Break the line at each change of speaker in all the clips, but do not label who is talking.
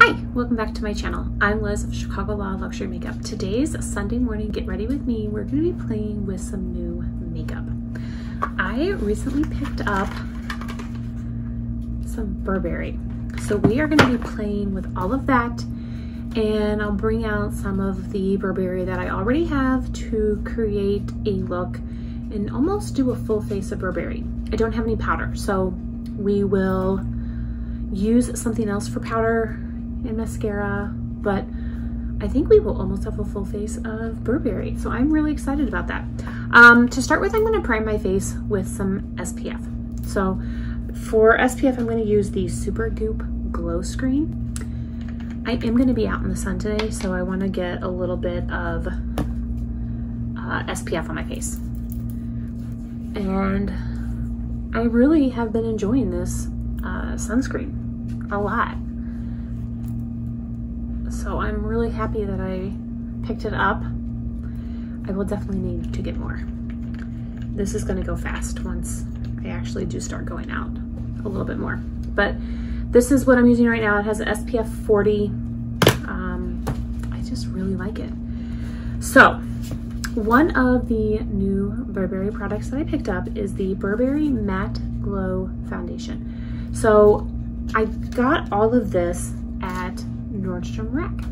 Hi, welcome back to my channel. I'm Liz of Chicago Law Luxury Makeup. Today's Sunday morning, get ready with me. We're going to be playing with some new makeup. I recently picked up some Burberry. So we are going to be playing with all of that, and I'll bring out some of the Burberry that I already have to create a look and almost do a full face of Burberry. I don't have any powder, so we will use something else for powder and mascara, but I think we will almost have a full face of Burberry. So I'm really excited about that. To start with, I'm going to prime my face with some SPF. So for SPF, I'm going to use the Super Goop Glow Screen. I am going to be out in the sun today, so I want to get a little bit of SPF on my face. And I really have been enjoying this sunscreen a lot. So I'm really happy that I picked it up. I will definitely need to get more. This is going to go fast once I actually do start going out a little bit more. But this is what I'm using right now. It has an SPF 40. I just really like it. So one of the new Burberry products that I picked up is the Burberry Matte Glow Foundation. So I got all of this at Nordstrom Rack.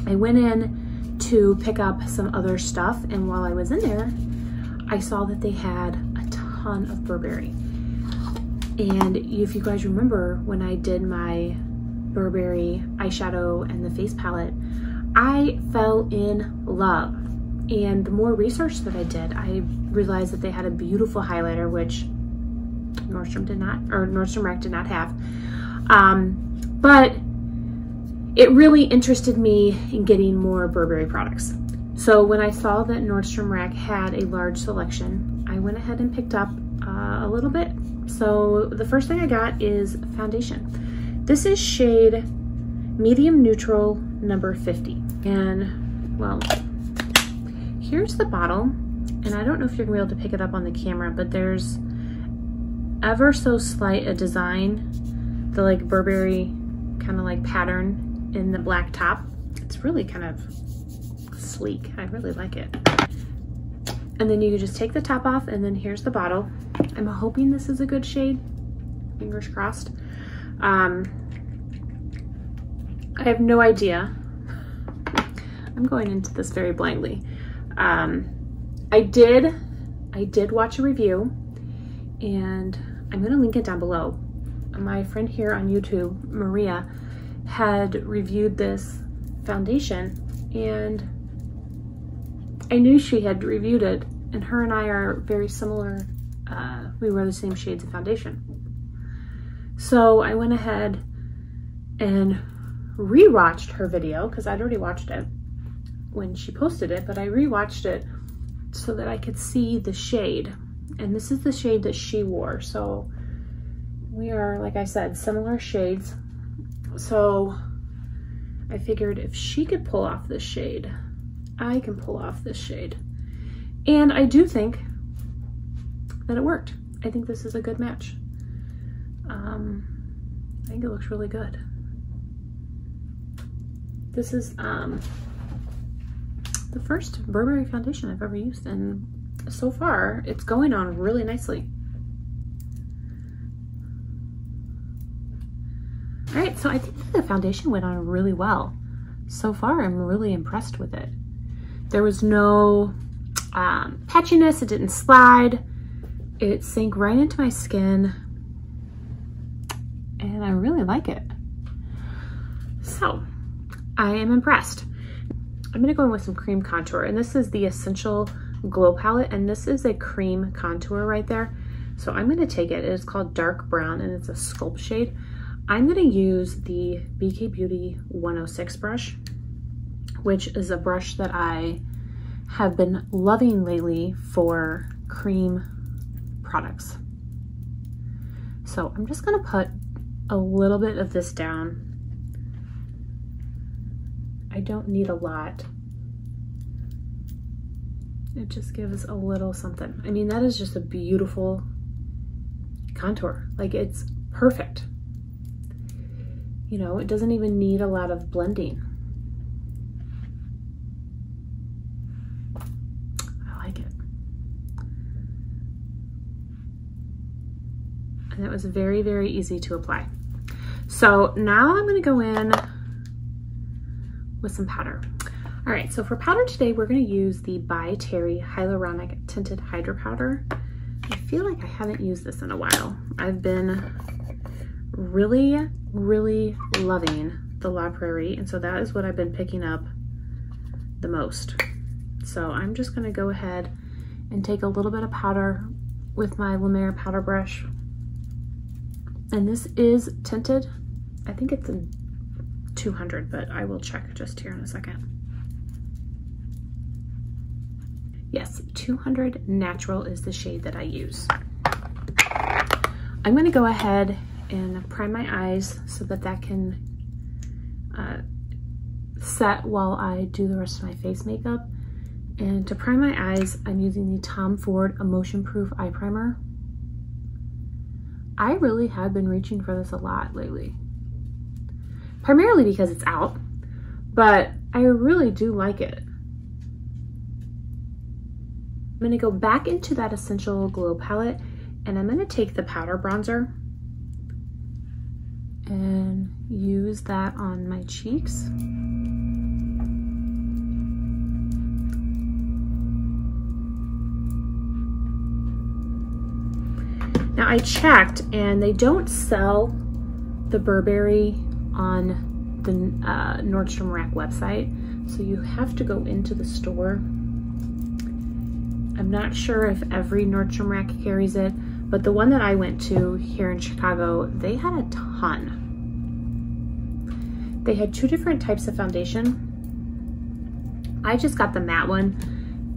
I went in to pick up some other stuff, and while I was in there, I saw that they had a ton of Burberry. And if you guys remember when I did my Burberry eyeshadow and the face palette, I fell in love. And the more research that I did, I realized that they had a beautiful highlighter, which Nordstrom did not, or Nordstrom Rack did not have. But it really interested me in getting more Burberry products. So when I saw that Nordstrom Rack had a large selection, I went ahead and picked up a little bit. So the first thing I got is foundation. This is shade Medium Neutral number 50. And well, here's the bottle. And I don't know if you're gonna be able to pick it up on the camera, but there's ever so slight a design, the like Burberry kind of like pattern in the black top. It's really kind of sleek. I really like it. And then you can just take the top off, and then here's the bottle. I'm hoping this is a good shade. Fingers crossed. I have no idea. I'm going into this very blindly. I did watch a review, and I'm gonna link it down below. My friend here on YouTube, Maria, had reviewed this foundation, and I knew she had reviewed it, and her and I are very similar. We wear the same shades of foundation. So I went ahead and rewatched her video, because I'd already watched it when she posted it, but I rewatched it so that I could see the shade. And this is the shade that she wore. So we are, like I said, similar shades. So I figured if she could pull off this shade, I can pull off this shade. And I do think that it worked. I think this is a good match. I think it looks really good. This is the first Burberry foundation I've ever used, and so far it's going on really nicely. All right, so I think the foundation went on really well. So far, I'm really impressed with it. There was no patchiness, it didn't slide. It sank right into my skin, and I really like it. So, I am impressed. I'm gonna go in with some cream contour, and this is the Essential Glow Palette, and this is a cream contour right there. So I'm gonna take it, it is called Dark Brown, and it's a sculpt shade. I'm gonna use the BK Beauty 106 brush, which is a brush that I have been loving lately for cream products. So I'm just gonna put a little bit of this down. I don't need a lot. It just gives a little something. I mean, that is just a beautiful contour. Like, it's perfect. You know, it doesn't even need a lot of blending. I like it. And it was very, very easy to apply. So now I'm going to go in with some powder. All right, so for powder today, we're going to use the By Terry Hyaluronic Tinted Hydro Powder. I feel like I haven't used this in a while. I've been really, really loving the La Prairie, and so that is what I've been picking up the most. So I'm just going to go ahead and take a little bit of powder with my La Mer powder brush. And this is tinted. I think it's a 200, but I will check just here in a second. Yes, 200 Natural is the shade that I use. I'm going to go ahead and prime my eyes so that that can set while I do the rest of my face makeup. And to prime my eyes, I'm using the Tom Ford Emotion Proof Eye Primer. I really have been reaching for this a lot lately. Primarily because it's out, but I really do like it. I'm gonna go back into that Essential Glow palette, and I'm gonna take the powder bronzer and use that on my cheeks. Now I checked, and they don't sell the Burberry on the Nordstrom Rack website, so you have to go into the store. I'm not sure if every Nordstrom Rack carries it, but the one that I went to here in Chicago, they had a ton. They had two different types of foundation. I just got the matte one.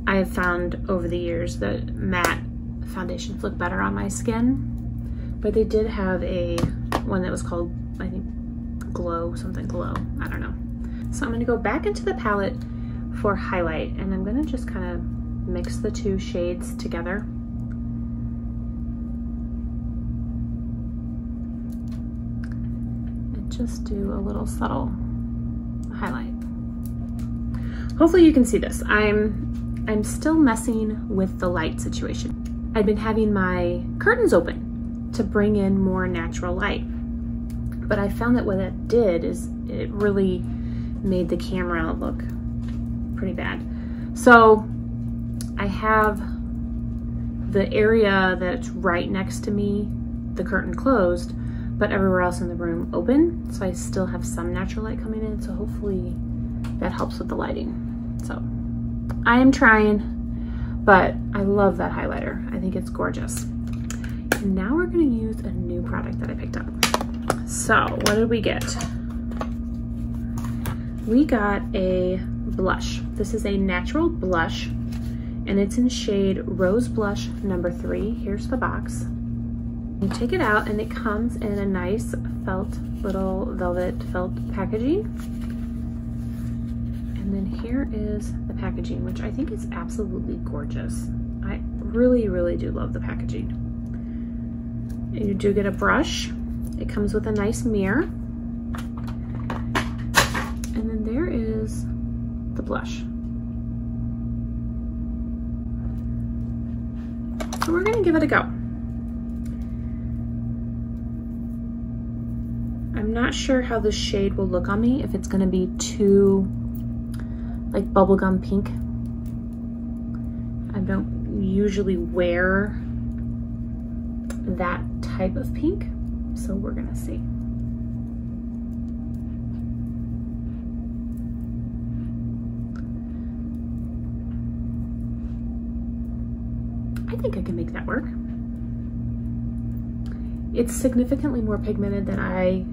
I have found over the years that matte foundations look better on my skin, but they did have a one that was called, I think, Glow, something Glow, I don't know. So I'm gonna go back into the palette for highlight, and I'm gonna just kind of mix the two shades together. And just do a little subtle highlight. Hopefully you can see this. I'm still messing with the light situation. I've been having my curtains open to bring in more natural light, but I found that what that did is it really made the camera look pretty bad. So I have the area that's right next to me, the curtain closed, but everywhere else in the room open. So I still have some natural light coming in. So hopefully that helps with the lighting. So I am trying, but I love that highlighter. I think it's gorgeous. And now we're gonna use a new product that I picked up. So what did we get? We got a blush. This is a natural blush, and it's in shade Rose Blush number 3. Here's the box. You take it out, and it comes in a nice little velvet felt packaging. And then here is the packaging, which I think is absolutely gorgeous. I really, really do love the packaging. And you do get a brush. It comes with a nice mirror. And then there is the blush. So we're gonna give it a go. I'm not sure how this shade will look on me, if it's gonna be too like bubblegum pink. I don't usually wear that type of pink, so we're gonna see. I think I can make that work. It's significantly more pigmented than I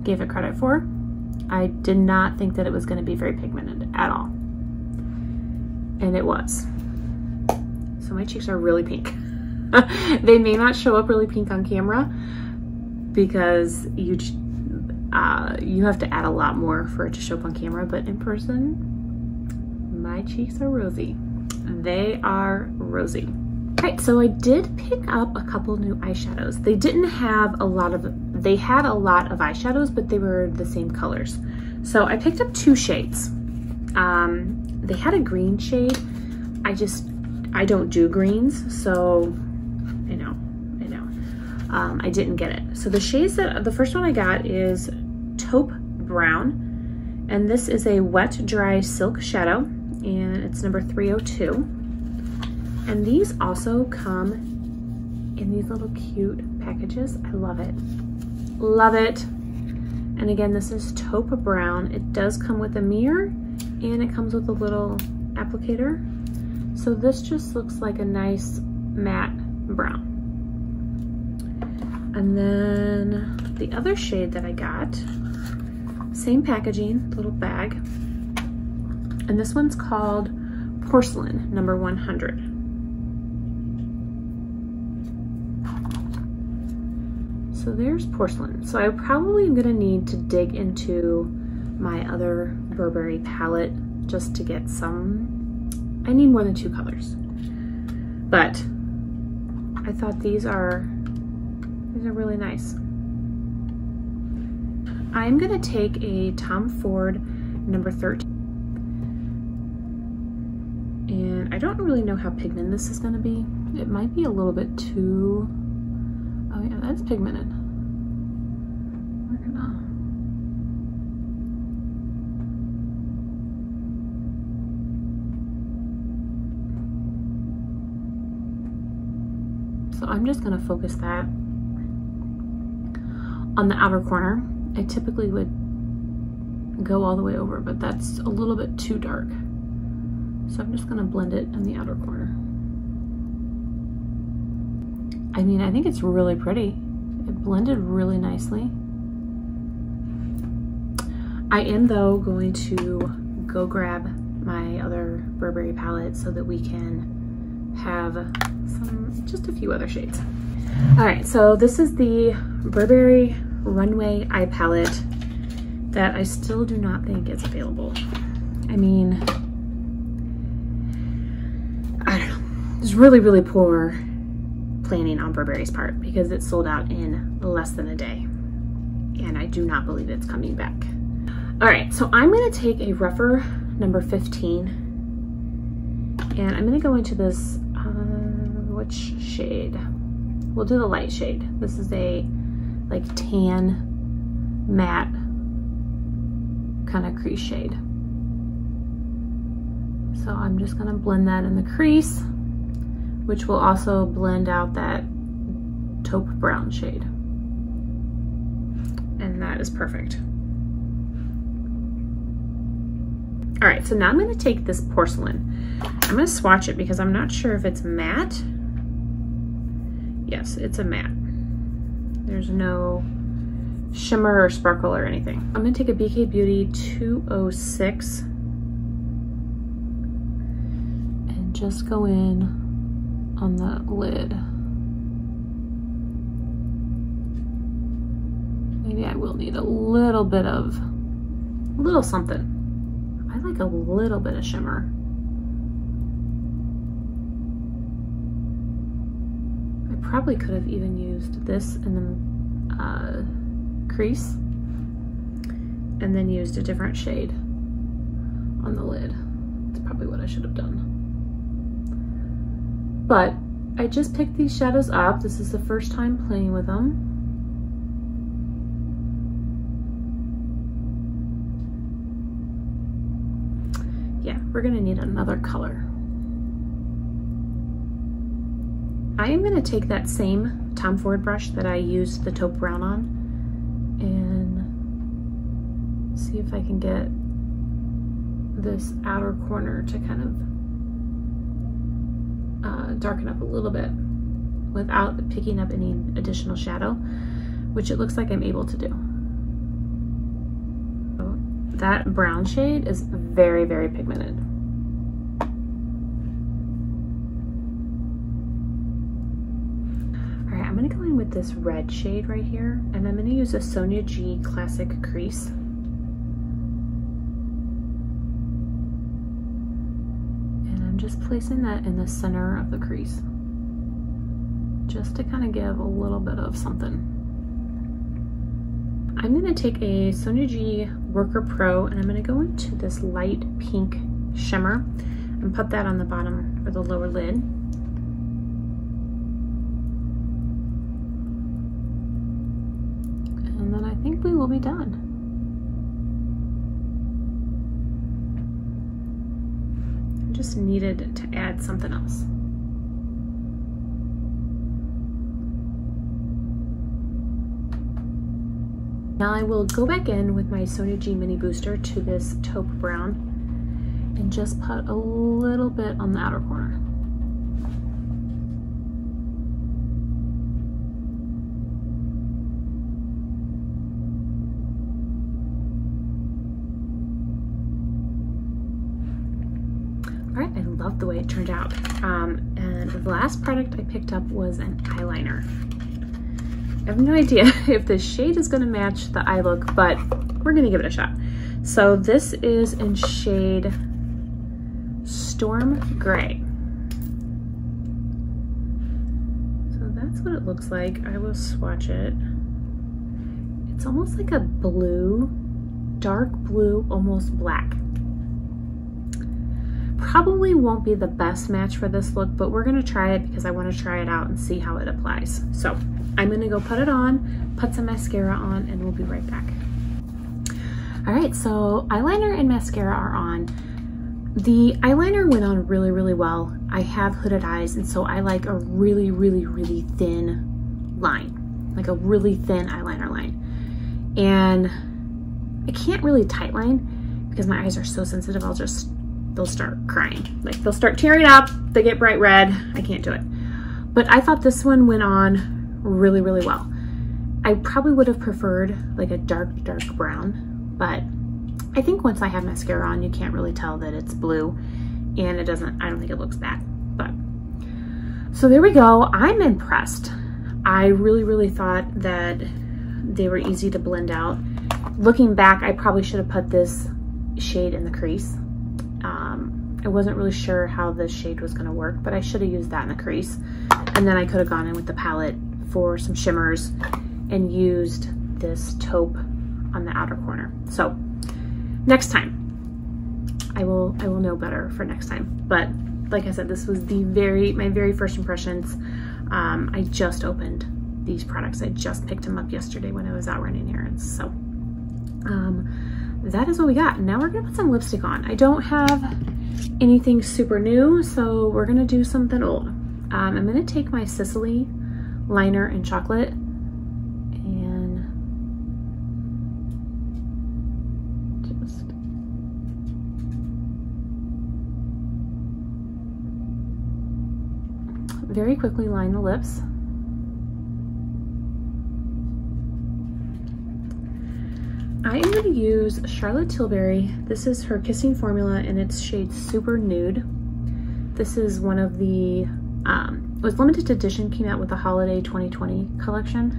gave it credit for. I did not think that it was going to be very pigmented at all. And it was. So my cheeks are really pink. They may not show up really pink on camera because you have to add a lot more for it to show up on camera, but in person, my cheeks are rosy. They are rosy. Alright, so I did pick up a couple new eyeshadows. They didn't have a lot of, they had a lot of eyeshadows, but they were the same colors. So I picked up 2 shades. They had a green shade. I don't do greens, so I know. I didn't get it. So the shades the first one I got is Taupe Brown, and this is a wet dry silk shadow, and it's number 302. And these also come in these little cute packages. I love it. Love it. And again, this is Taupe Brown. It does come with a mirror, and it comes with a little applicator. So this just looks like a nice matte brown. And then the other shade that I got, same packaging, little bag. And this one's called Porcelain, number 100. So there's Porcelain. So I probably am gonna need to dig into my other Burberry palette just to get some, I need more than 2 colors. But I thought these are really nice. I'm gonna take a Tom Ford number 13. And I don't really know how pigmented this is gonna be. It might be a little bit too, oh yeah, that's pigmented. We're gonna, so I'm just gonna focus that on the outer corner. I typically would go all the way over, but that's a little bit too dark. So I'm just gonna blend it in the outer corner. I mean, I think it's really pretty. It blended really nicely. I am though going to go grab my other Burberry palette so that we can have just a few other shades. All right, so this is the Burberry Runway Eye Palette that I still do not think is available. I mean, I don't know. It's really, really poor planning on Burberry's part because it sold out in less than a day. And I do not believe it's coming back. All right, so I'm gonna take a rougher number 15 and I'm gonna go into this, which shade? We'll do the light shade. This is a like tan matte kind of crease shade. So I'm just gonna blend that in the crease, which will also blend out that taupe brown shade. And that is perfect. All right, so now I'm gonna take this Porcelain. I'm gonna swatch it because I'm not sure if it's matte. Yes, it's a matte. There's no shimmer or sparkle or anything. I'm gonna take a BK Beauty 206 and just go in on the lid. Maybe I will need a little bit of, a little something. I like a little bit of shimmer. I probably could have even used this in the crease and then used a different shade on the lid. That's probably what I should have done. But I just picked these shadows up. This is the first time playing with them. Yeah, we're gonna need another color. I am gonna take that same Tom Ford brush that I used the taupe brown on and see if I can get this outer corner to kind of darken up a little bit without picking up any additional shadow, which it looks like I'm able to do. So that brown shade is very, very pigmented. All right, I'm gonna go in with this red shade right here, and I'm gonna use a Sonia G Classic Crease. Just placing that in the center of the crease. just to kind of give a little bit of something. I'm gonna take a Sonia G Worker Pro and I'm gonna go into this light pink shimmer and put that on the bottom or the lower lid. And then I think we will be done. I just needed to add something else. Now I will go back in with my Sonia G Mini Booster to this taupe brown and just put a little bit on the outer corner. All right, I love the way it turned out. And the last product I picked up was an eyeliner. I have no idea if the shade is gonna match the eye look, but we're gonna give it a shot. So this is in shade Storm Gray. So that's what it looks like. I will swatch it. It's almost like a blue, dark blue, almost black. Probably won't be the best match for this look, but we're gonna try it because I wanna try it out and see how it applies. So I'm gonna go put it on, put some mascara on, and we'll be right back. All right, so eyeliner and mascara are on. The eyeliner went on really, really well. I have hooded eyes, and so I like a really, really, really thin line, like a really thin eyeliner line. And I can't really tight line because my eyes are so sensitive, they'll start crying. Like they'll start tearing up, they get bright red, I can't do it. But I thought this one went on really, really well. I probably would have preferred like a dark, dark brown, but I think once I have mascara on, you can't really tell that it's blue, and I don't think it looks bad. But so there we go. I'm impressed. I really, really thought that they were easy to blend out. Looking back, I probably should have put this shade in the crease. I wasn't really sure how this shade was gonna work, but I should have used that in the crease. And then I could have gone in with the palette for some shimmers and used this taupe on the outer corner. So next time, I will know better for next time. But like I said, this was my very first impressions. I just opened these products. I just picked them up yesterday when I was out running errands. So that is what we got. Now we're gonna put some lipstick on. I don't have anything super new, so we're gonna do something old. I'm gonna take my Sicily liner in chocolate and just very quickly line the lips. I am going to use Charlotte Tilbury. This is her Kissing Formula and it's shade Super Nude. This is one of the, it was limited edition, came out with the Holiday 2020 collection.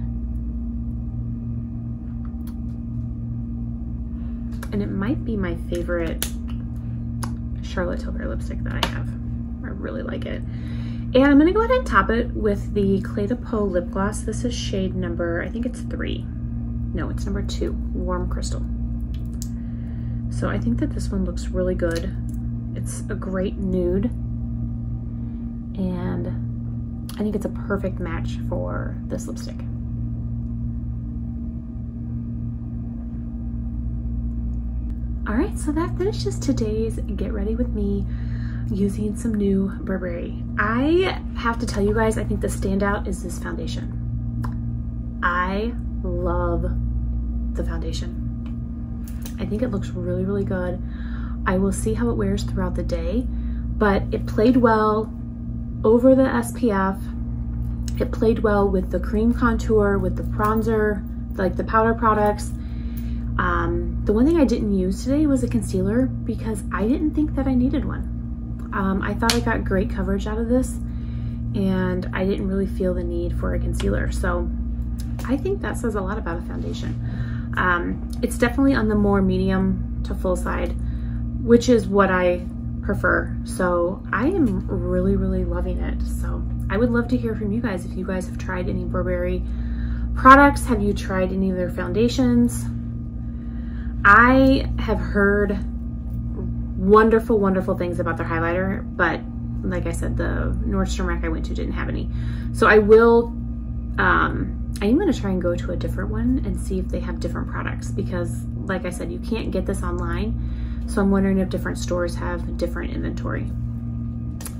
And it might be my favorite Charlotte Tilbury lipstick that I have. I really like it. And I'm gonna go ahead and top it with the Clé de Peau lip gloss. This is shade number, I think it's 3. No, it's number 2, Warm Crystal. So I think that this one looks really good. It's a great nude. And I think it's a perfect match for this lipstick. All right, so that finishes today's Get Ready With Me using some new Burberry. I have to tell you guys, I think the standout is this foundation. I love the foundation. I think it looks really, really good. I will see how it wears throughout the day, but it played well over the SPF. It played well with the cream contour, with the bronzer, like the powder products. The one thing I didn't use today was a concealer because I didn't think that I needed one. I thought I got great coverage out of this and I didn't really feel the need for a concealer. So I think that says a lot about a foundation. It's definitely on the more medium to full side, which is what I prefer. So I am really, really loving it. So I would love to hear from you guys if you guys have tried any Burberry products. Have you tried any of their foundations? I have heard wonderful, wonderful things about their highlighter, but like I said, the Nordstrom rack I went to didn't have any. So I will, I'm gonna try and go to a different one and see if they have different products, because like I said, you can't get this online. So I'm wondering if different stores have different inventory.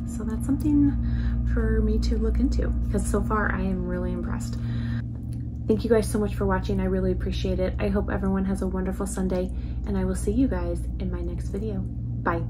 So that's something for me to look into, because so far I am really impressed. Thank you guys so much for watching. I really appreciate it. I hope everyone has a wonderful Sunday, and I will see you guys in my next video. Bye.